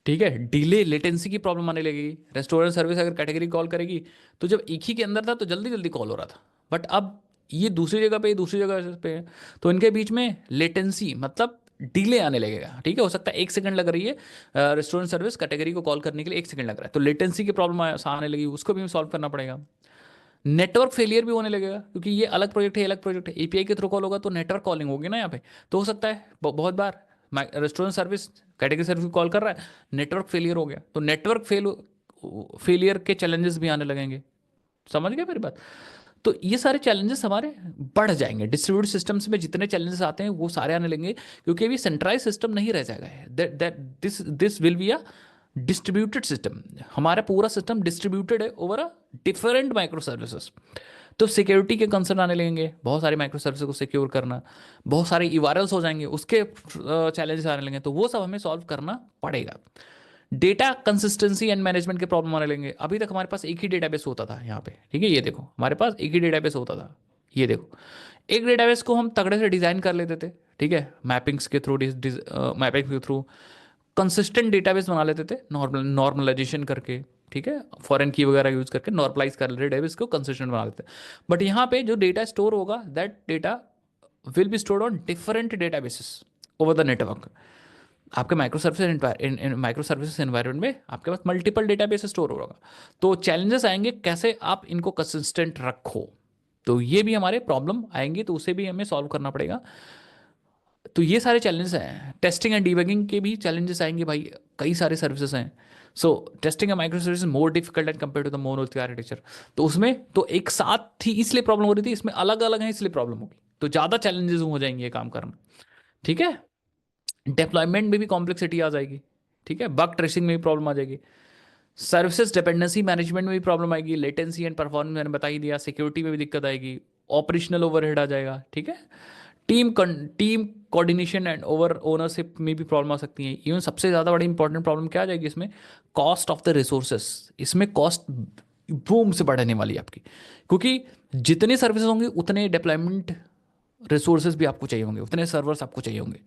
ठीक है। डिले लेटेंसी की प्रॉब्लम आने लगेगी। रेस्टोरेंट सर्विस अगर कैटेगरी कॉल करेगी तो जब एक ही के अंदर था तो जल्दी जल्दी कॉल हो रहा था, बट अब ये दूसरी जगह पे दूसरी जगह पे है, तो इनके बीच में लेटेंसी मतलब डिले आने लगेगा, ठीक है। हो सकता है 1 सेकंड लग रही है रेस्टोरेंट सर्विस कैटेगरी को कॉल करने के लिए, 1 सेकंड लग रहा है, तो लेटेंसी की प्रॉब्लम आने लगी, उसको भी सॉल्व करना पड़ेगा। नेटवर्क फेलियर भी होने लगेगा क्योंकि ये अलग प्रोजेक्ट है, अलग प्रोजेक्ट है, एपीआई के थ्रू कॉल होगा तो नेटवर्क कॉलिंग होगी ना यहाँ पे। तो हो सकता है बहुत बार restaurant service category service call कर रहा है, नेटवर्क फेलियर हो गया, तो नेटवर्क फेलियर के चैलेंजेस भी आने लगेंगे। समझ गए मेरी बात? तो ये सारे चैलेंजेस हमारे बढ़ जाएंगे, डिस्ट्रीब्यूटेड सिस्टम्स में जितने चैलेंजेस आते हैं वो सारे आने लगेंगे, क्योंकि अभी सेंट्रलाइज सिस्टम नहीं रह जाएगा। That this will be a distributed system. हमारा पूरा सिस्टम डिस्ट्रीब्यूटेड है over a different micro services. तो सिक्योरिटी के कंसर्न आने लगेंगे, बहुत सारी माइक्रो सर्विसेज को सिक्योर करना, बहुत सारे ईवारल्स हो जाएंगे, उसके चैलेंजेस आने लगेंगे, तो वो सब हमें सॉल्व करना पड़ेगा। डेटा कंसिस्टेंसी एंड मैनेजमेंट के प्रॉब्लम आने लगेंगे। अभी तक हमारे पास एक ही डेटाबेस होता था यहाँ पे, ठीक है, ये देखो हमारे पास एक ही डेटाबेस होता था, ये देखो। एक डेटाबेस को हम तगड़े से डिजाइन कर लेते थे, ठीक है, मैपिंग्स के थ्रू, मैपिंग के थ्रू कंसिस्टेंट डेटाबेस बना लेते थे, नॉर्मलाइजेशन करके, ठीक है, फॉरेन की वगैरह यूज करके नॉर्मलाइज कर लेते डेटाबेस को, कंसिस्टेंट बना लेते। बट यहाँ पे जो डेटा स्टोर होगा that data will be stored on different databases over the network. आपके माइक्रो सर्विसेज एनवायरनमेंट में आपके पास मल्टीपल डेटाबेस स्टोर होगा, तो चैलेंजेस आएंगे कैसे आप इनको कंसिस्टेंट रखो, तो ये भी हमारे प्रॉब्लम आएंगे, तो उसे भी हमें सॉल्व करना पड़ेगा। तो ये सारे चैलेंजेस हैं। टेस्टिंग एंड डीबगिंग के भी चैलेंजेस आएंगे भाई, कई सारे सर्विसेज हैं। So testing a micro service more difficult and compare to the monolithic architecture. तो उसमें तो एक साथ थी इसलिए प्रॉब्लम हो रही थी, इसमें अलग अलग है इसलिए प्रॉब्लम होगी, तो ज़्यादा चैलेंजेस हो जाएंगे ये काम करना, ठीक है। डिप्लॉयमेंट में भी कॉम्प्लेक्सिटी आ जाएगी, ठीक है, बग ट्रेसिंग में भी प्रॉब्लम आ जाएगी, सर्विसेज डिपेंडेंसी मैनेजमेंट में भी प्रॉब्लम आएगी, लेटेंसी एंड परफॉर्मेंस मैंने बता ही दिया, सिक्योरिटी में भी दिक्कत आएगी, ऑपरेशनल ओवरहेड आ जाएगा, ठीक है। Team coordination and over ownership में भी प्रॉब्लम आ सकती है। इवन सबसे ज़्यादा बड़ी इंपॉर्टेंट प्रॉब्लम क्या आ जाएगी इसमें, कॉस्ट ऑफ द रिसोर्सेस। इसमें कॉस्ट बूम से बढ़ने वाली है आपकी, क्योंकि जितने सर्विसेज होंगे उतने डिप्लॉयमेंट रिसोर्सेज भी आपको चाहिए होंगे, उतने सर्वर्स आपको चाहिए होंगे।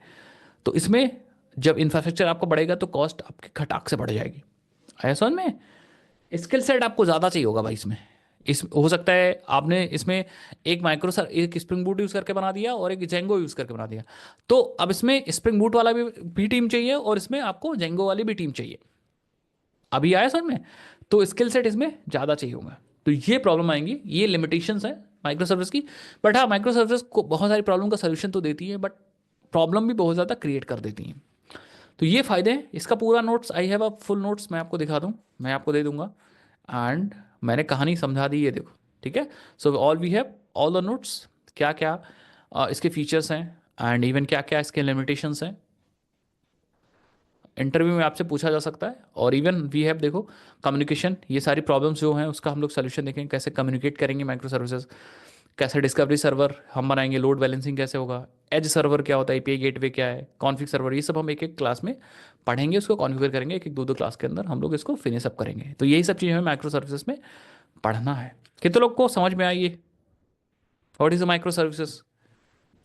तो इसमें जब इंफ्रास्ट्रक्चर आपका बढ़ेगा तो कॉस्ट आपकी खटाक से बढ़ जाएगी। आया समझ में? स्किल सेट आपको ज़्यादा चाहिए होगा भाई इसमें। इस हो सकता है आपने इसमें एक माइक्रो सर एक स्प्रिंग बूट यूज़ करके बना दिया और एक जेंगो यूज़ करके बना दिया, तो अब इसमें स्प्रिंग बूट वाला भी टीम चाहिए और इसमें आपको जेंगो वाली भी टीम चाहिए। अभी आया समझ में? तो स्किल सेट इसमें ज़्यादा चाहिए होगा। तो ये प्रॉब्लम आएंगी, ये लिमिटेशंस है माइक्रो सर्विस की। बट हाँ, माइक्रो सर्विस को बहुत सारी प्रॉब्लम का सोल्यूशन तो देती है, बट प्रॉब्लम भी बहुत ज़्यादा क्रिएट कर देती हैं। तो ये फायदे हैं इसका। पूरा notes I have a full notes मैं आपको दिखा दूँ, मैं आपको दे दूंगा। एंड मैंने कहानी समझा दी है, देखो ठीक है। So all we have all the notes, क्या क्या इसके फीचर्स हैं एंड इवन क्या क्या इसके लिमिटेशंस हैं, इंटरव्यू में आपसे पूछा जा सकता है। और इवन वी हैव देखो कम्युनिकेशन, ये सारी प्रॉब्लम्स जो हैं उसका हम लोग सोल्यूशन देखेंगे, कैसे कम्युनिकेट करेंगे माइक्रो सर्विसेज, कैसे डिस्कवरी सर्वर हम बनाएंगे, लोड बैलेंसिंग कैसे होगा, एज सर्वर क्या होता है, एपीआई गेटवे क्या है, कॉन्फिग सर्वर, ये सब हम एक एक क्लास में पढ़ेंगे, उसको कॉन्फ़िगर करेंगे, एक एक दो दो क्लास के अंदर हम लोग इसको फिनिश अप करेंगे। तो यही सब चीज़ें हमें माइक्रो सर्विसेज में पढ़ना है। कितने लोग को समझ में आई ये what is the micro services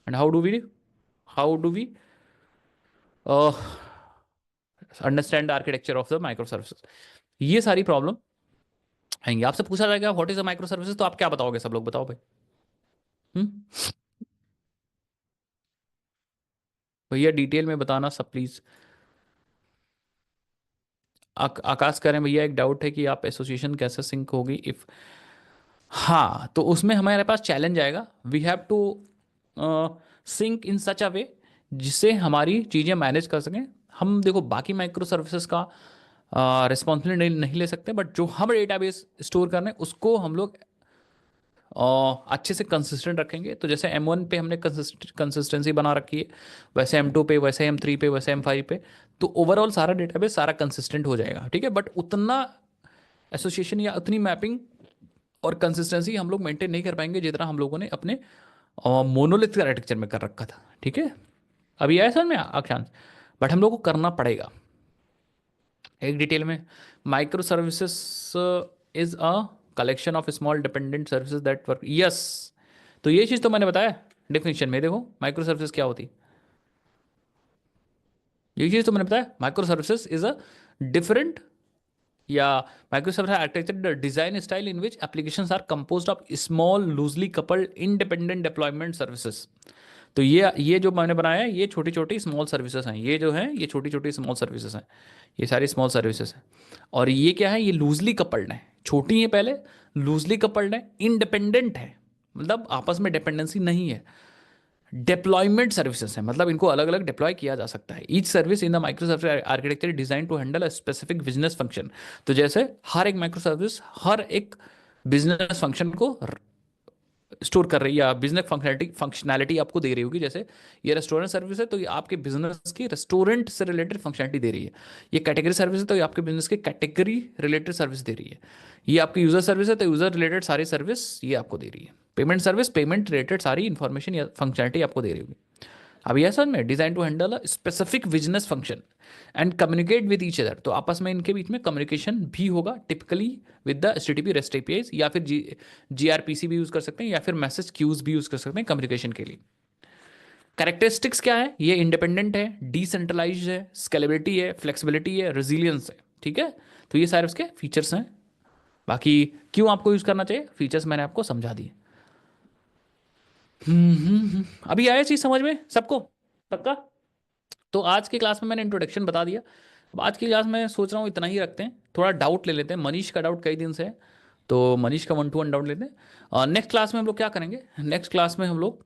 and how do we understand architecture of the micro services? ये सारी प्रॉब्लम आएंगे। आपसे पूछा जाएगा what is the micro services, तो आप क्या बताओगे? सब लोग बताओ भाई। हम्म भैया डिटेल में बताना सब प्लीज। आकाश करें भैया, एक डाउट है कि आप एसोसिएशन कैसे सिंक होगी इफ, हाँ तो उसमें हमारे पास चैलेंज आएगा। We have to sync in such a way जिससे हमारी चीज़ें मैनेज कर सकें। हम देखो बाकी माइक्रो सर्विसेज का रिस्पॉन्सिबिलिटी नहीं ले सकते, बट जो हम डेटाबेस स्टोर कर रहे हैं उसको हम लोग अच्छे से कंसिस्टेंट रखेंगे। तो जैसे M1 पे हमने कंसिस्टेंसी बना रखी है, वैसे M2 पे, वैसे M3 पे, वैसे M5 पे, तो ओवरऑल सारा डेटाबेस सारा कंसिस्टेंट हो जाएगा, ठीक है। बट उतना एसोसिएशन या उतनी मैपिंग और कंसिस्टेंसी हम लोग मेंटेन नहीं कर पाएंगे जितना हम लोगों ने अपने मोनोलिथ आर्किटेक्चर में कर रखा था, ठीक है। अभी आया समझ में आख्यान? बट हम लोग को करना पड़ेगा एक डिटेल में। Micro services is a collection of small dependent services that work, yes. तो ये चीज़ तो मैंने बताया डेफिनेशन में, देखो माइक्रो सर्विसेज क्या होती, ये चीज़ तो मैंने बताया। Micro services is a different या micro service architecture design style in which applications are composed of small loosely coupled independent deployment services. तो ये जो मैंने बनाया है ये छोटी छोटी स्मॉल सर्विसेज हैं, ये जो हैं ये छोटी छोटी स्मॉल सर्विसेज हैं, ये सारी स्मॉल सर्विसेज हैं। और ये क्या है, ये लूजली कपल्ड है, छोटी है पहले, लूजली कपल्ड है, इंडिपेंडेंट है, मतलब आपस में डिपेंडेंसी नहीं है, डिप्लॉयमेंट सर्विसेज है, मतलब इनको अलग अलग डिप्लॉय किया जा सकता है। Each service in the micro service architecture design to handle a specific business function. तो जैसे हर एक माइक्रो सर्विस हर एक बिजनेस फंक्शन को स्टोर कर रही है या बिजनेस फंक्शनैलिटी फंक्शनैलिटी आपको दे रही होगी। जैसे ये रेस्टोरेंट सर्विस है तो ये आपके बिजनेस की रेस्टोरेंट से रिलेटेड फंक्शनैलिटी दे रही है। ये कैटेगरी सर्विस है तो ये आपके बिजनेस के कैटेगरी रिलेटेड सर्विस दे रही है। ये आपकी यूजर सर्विस है तो यूजर रिलेटेड सारी सर्विस ये आपको दे रही है। पेमेंट सर्विस पेमेंट रिलेटेड सारी इंफॉर्मेशन या फंक्शनैलिटी आपको दे रही होगी। अब ये समझ में, design to handle a specific business function and communicate with each other. तो आपस में इनके बीच में कम्युनिकेशन भी होगा typically with the HTTP rest APIs, या फिर GRPC भी यूज कर सकते हैं, या फिर मैसेज क्यूज भी यूज कर सकते हैं कम्युनिकेशन के लिए। कैरेक्टरिस्टिक्स क्या है, ये इंडिपेंडेंट है, डिसेंट्रलाइज्ड है, स्केलेबिलिटी है, फ्लेक्सिबिलिटी है, रेजिलियंस है, ठीक है। तो ये सारे उसके फीचर्स हैं। बाकी क्यों आपको यूज करना चाहिए, फीचर्स मैंने आपको समझा दिए। अभी आया चीज समझ में सबको? पक्का? तो आज की क्लास में मैंने इंट्रोडक्शन बता दिया। अब आज की क्लास में सोच रहा हूँ इतना ही रखते हैं, थोड़ा डाउट ले लेते हैं, मनीष का डाउट कई दिन से है, तो मनीष का 1 to 1 डाउट लेते हैं। नेक्स्ट क्लास में हम लोग क्या करेंगे, नेक्स्ट क्लास में हम लोग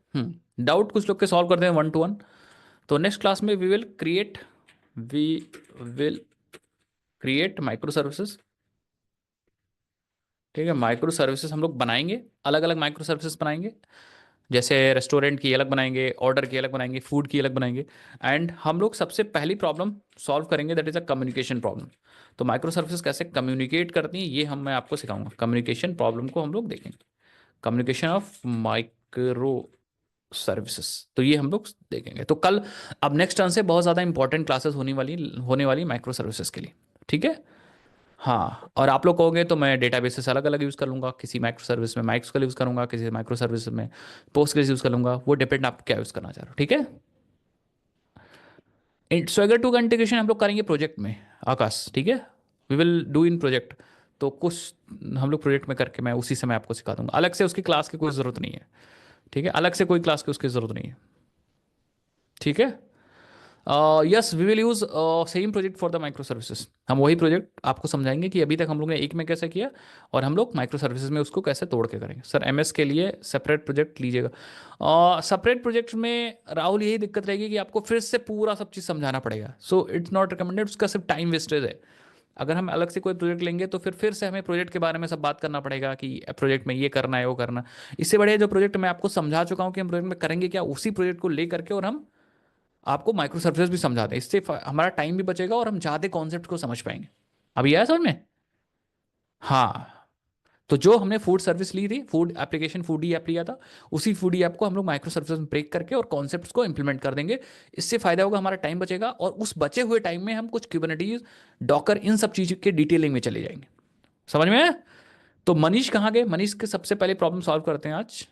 डाउट कुछ लोग के सॉल्व करते हैं 1 to 1। तो नेक्स्ट क्लास में we will create micro services, ठीक है। माइक्रो सर्विसेज हम लोग बनाएंगे, अलग अलग माइक्रो सर्विसेज बनाएंगे, जैसे रेस्टोरेंट की अलग बनाएंगे, ऑर्डर की अलग बनाएंगे, फूड की अलग बनाएंगे। एंड हम लोग सबसे पहली प्रॉब्लम सॉल्व करेंगे, that is a communication problem. तो माइक्रो सर्विसेज कैसे कम्युनिकेट करती हैं ये मैं आपको सिखाऊंगा, कम्युनिकेशन प्रॉब्लम को हम लोग देखेंगे, कम्युनिकेशन ऑफ माइक्रो सर्विसेज। तो ये हम लोग देखेंगे। तो कल अब नेक्स्ट टर्न से बहुत ज़्यादा इंपॉर्टेंट क्लासेस होने वाली माइक्रो सर्विसेज के लिए, ठीक है। हाँ, और आप लोग कहोगे तो मैं डेटाबेसेस अलग अलग यूज़ कर लूँगा, किसी माइक्रो सर्विस में माइक्रोस्कल यूज़ करूँगा, किसी माइक्रो सर्विस में पोस्टग्रेस यूज़ कर लूँगा, वो डिपेंड आप क्या यूज़ करना चाह रहे हो, ठीक है। स्वैगर टू का इंटीग्रेशन हम लोग करेंगे प्रोजेक्ट में, आकाश, ठीक है। We will do in project. तो कुछ हम लोग प्रोजेक्ट में करके मैं उसी से मैं आपको सिखा दूंगा, अलग से उसकी क्लास की कोई ज़रूरत नहीं है, ठीक है, अलग से कोई क्लास की उसकी ज़रूरत नहीं है, ठीक है। Yes, we will use same project for the micro services. हम वही प्रोजेक्ट आपको समझाएंगे कि अभी तक हम लोग ने एक में कैसे किया, और हम लोग माइक्रो सर्विसेज में उसको कैसे तोड़ के करेंगे। सर एमएस के लिए सेपरेट प्रोजेक्ट लीजिएगा। सेपरेट प्रोजेक्ट में राहुल यही दिक्कत रहेगी कि आपको फिर से पूरा सब चीज़ समझाना पड़ेगा, सो इट्स नॉट रिकमेंडेड, उसका सिर्फ टाइम वेस्टेज है। अगर हम अलग से कोई प्रोजेक्ट लेंगे तो फिर से हमें प्रोजेक्ट के बारे में सब बात करना पड़ेगा कि प्रोजेक्ट में ये करना है वो करना है। इससे बढ़िया जो प्रोजेक्ट मैं आपको समझा चुका हूँ कि हम प्रोजेक्ट में करेंगे क्या, उसी प्रोजेक्ट को ले करके और हम आपको माइक्रो सर्विसेज भी समझा दें, इससे हमारा टाइम भी बचेगा और हम ज़्यादा कॉन्सेप्ट को समझ पाएंगे। अभी आया समझ में? हाँ। तो जो हमने फूड सर्विस ली थी, फूड एप्लीकेशन फूड ही ऐप लिया था, उसी फूड ही ऐप को हम लोग माइक्रो सर्विसेज में ब्रेक करके और कॉन्सेप्ट्स को इंप्लीमेंट कर देंगे। इससे फायदा होगा, हमारा टाइम बचेगा, और उस बचे हुए टाइम में हम कुछ क्यूबरनेटीज, डॉकर, इन सब चीज़ के डिटेलिंग में चले जाएंगे। समझ में आया? तो मनीष कहाँ गए? मनीष के सबसे पहले प्रॉब्लम सॉल्व करते हैं आज।